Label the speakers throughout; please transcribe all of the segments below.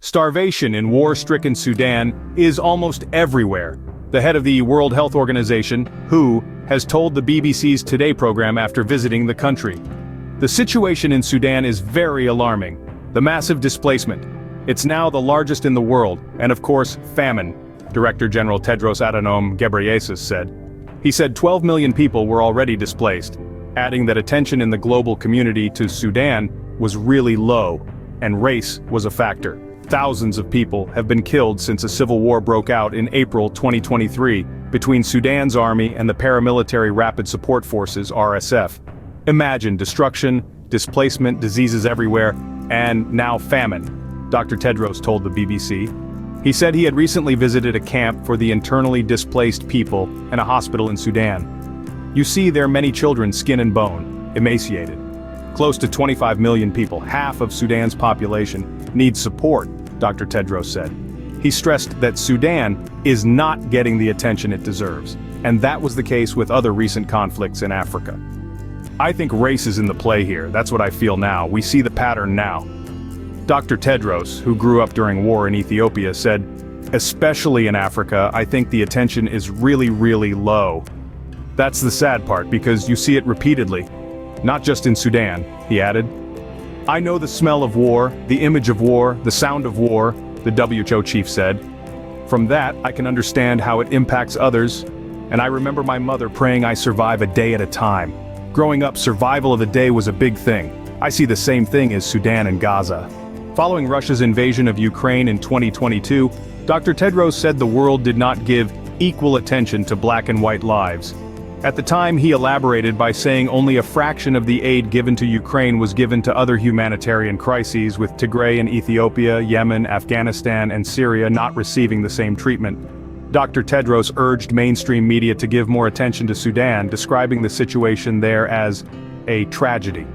Speaker 1: Starvation in war-stricken Sudan is almost everywhere. The head of the World Health Organization, WHO, has told the BBC's Today program after visiting the country. The situation in Sudan is very alarming. The massive displacement. It's now the largest in the world, and of course, famine, Director General Tedros Adhanom Ghebreyesus said. He said 12 million people were already displaced, adding that attention in the global community to Sudan was really low, and race was a factor. Thousands of people have been killed since a civil war broke out in April 2023 between Sudan's army and the paramilitary Rapid Support Forces (RSF). Imagine destruction, displacement, diseases everywhere, and now famine, Dr. Tedros told the BBC. He said he had recently visited a camp for the internally displaced people and a hospital in Sudan. You see there many children skin and bone, emaciated. Close to 25 million people, half of Sudan's population, need support, Dr. Tedros said. He stressed that Sudan is not getting the attention it deserves, and that was the case with other recent conflicts in Africa. I think race is in the play here. That's what I feel now. We see the pattern now. Dr. Tedros, who grew up during war in Ethiopia, said, especially in Africa, I think the attention is really low. That's the sad part, because you see it repeatedly. Not just in Sudan, he added. I know the smell of war, the image of war, the sound of war, the WHO chief said. From that, I can understand how it impacts others, and I remember my mother praying I survive a day at a time. Growing up, survival of the day was a big thing. I see the same thing as Sudan and Gaza. Following Russia's invasion of Ukraine in 2022, Dr. Tedros said the world did not give equal attention to black and white lives. At the time, he elaborated by saying only a fraction of the aid given to Ukraine was given to other humanitarian crises, with Tigray in Ethiopia, Yemen, Afghanistan, and Syria not receiving the same treatment. Dr. Tedros urged mainstream media to give more attention to Sudan, describing the situation there as a tragedy.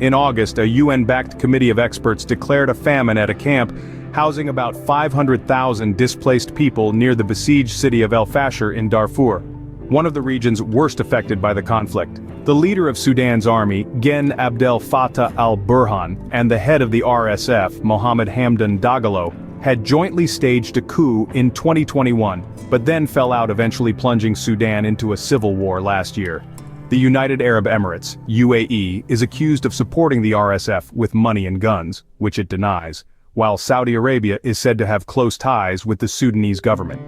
Speaker 1: In August, a UN-backed committee of experts declared a famine at a camp housing about 500,000 displaced people near the besieged city of El Fasher in Darfur, one of the regions worst affected by the conflict. The leader of Sudan's army, Gen Abdel Fattah al-Burhan, and the head of the RSF, Mohammed Hamdan Dagalo, had jointly staged a coup in 2021, but then fell out, eventually plunging Sudan into a civil war last year. The United Arab Emirates, UAE, is accused of supporting the RSF with money and guns, which it denies, while Saudi Arabia is said to have close ties with the Sudanese government.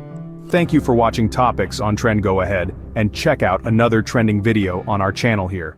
Speaker 1: Thank you for watching Topics on Trend Go Ahead, and check out another trending video on our channel here.